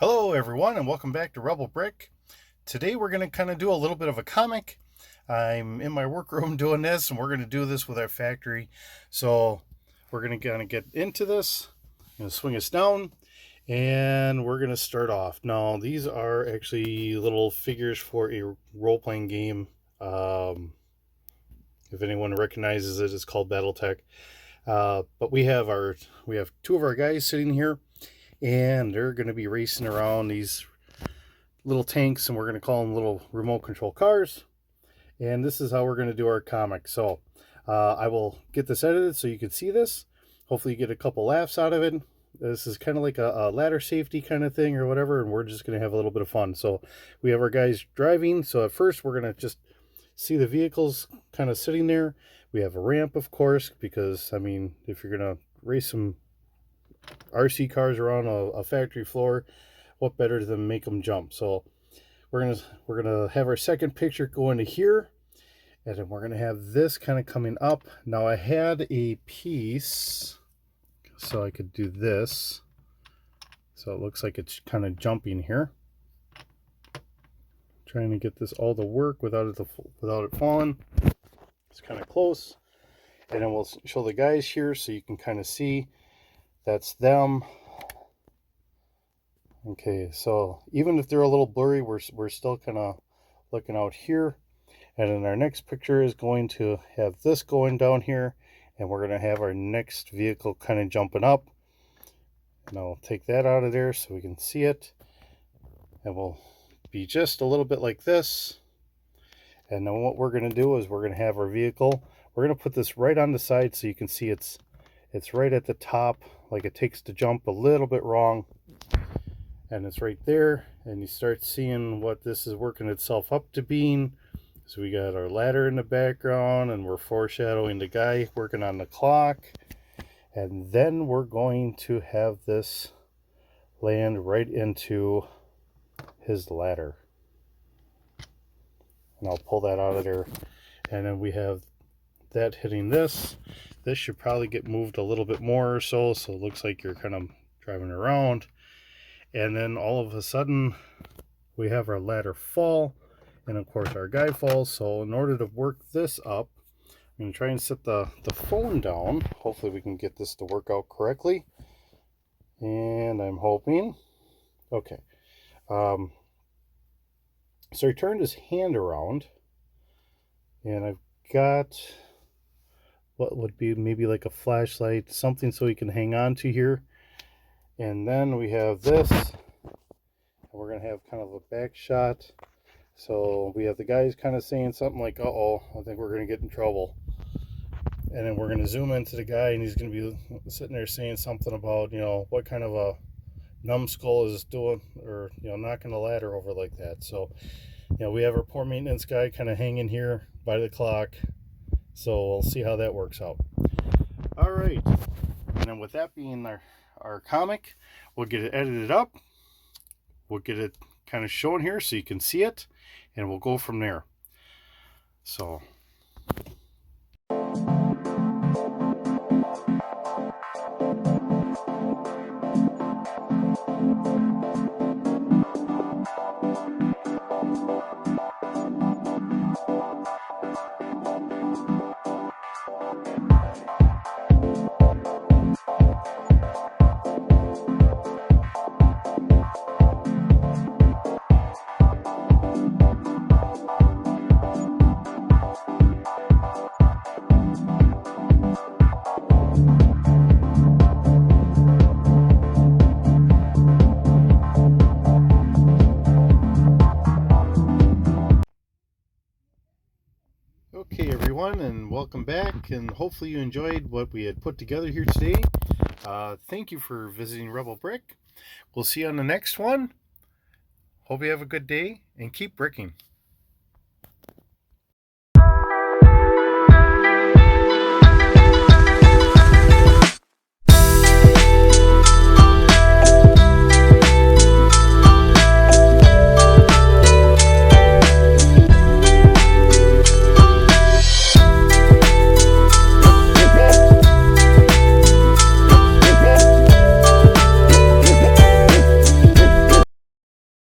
Hello everyone and welcome back to Rebel Brick. Today we're going to kind of do a little bit of a comic. I'm in my workroom doing this and we're going to do this with our factory. So we're going to kind of get into this. I'm going to swing us down and we're going to start off. Now these are actually little figures for a role-playing game. If anyone recognizes it, it's called Battletech. But we have two of our guys sitting here. And they're going to be racing around these little tanks, and we're going to call them little remote control cars. And this is how we're going to do our comic. So I will get this edited so you can see this. Hopefully you get a couple laughs out of it. This is kind of like a ladder safety kind of thing or whatever, and we're just going to have a little bit of fun. So we have our guys driving. So at first we're going to just see the vehicles kind of sitting there. We have a ramp, of course, because, I mean, if you're going to race some RC cars around a factory floor, what better than make them jump? So we're gonna have our second picture go into here, and then we're gonna have this kind of coming up. Now I had a piece so I could do this, so it looks like it's kind of jumping here. Trying to get this all to work without it falling. It's kind of close, and then we'll show the guys here so you can kind of see. That's them. Okay, so even if they're a little blurry, we're still kind of looking out here. And then our next picture is going to have this going down here, and we're going to have our next vehicle kind of jumping up. And I'll take that out of there so we can see it. And we'll be just a little bit like this. And then what we're going to do is we're going to have our vehicle. We're going to put this right on the side so you can see it's right at the top, like it takes the jump a little bit wrong, and it's right there, and you start seeing what this is working itself up to being. So we got our ladder in the background, and we're foreshadowing the guy working on the clock, and then we're going to have this land right into his ladder, and I'll pull that out of there, and then we have that hitting this. This should probably get moved a little bit more or so it looks like you're kind of driving around. And then all of a sudden we have our ladder fall, and of course our guy falls. So in order to work this up, I'm going to try and set the phone down. Hopefully we can get this to work out correctly, and I'm hoping. Okay, so he turned his hand around, and I've got what would be maybe like a flashlight, something so he can hang on to here. And then we have this, and we're going to have kind of a back shot. So we have the guys kind of saying something like, uh-oh, I think we're going to get in trouble. And then we're going to zoom into the guy, and he's going to be sitting there saying something about, what kind of a numbskull is doing, or, knocking the ladder over like that. So, we have our poor maintenance guy kind of hanging here by the clock. So we'll see how that works out. All right. And then with that being our comic, we'll get it edited up. We'll get it kind of shown here so you can see it. And we'll go from there. So. Okay everyone, and welcome back, and hopefully you enjoyed what we had put together here today. Thank you for visiting Rebel Brick. We'll see you on the next one. Hope you have a good day, and keep bricking.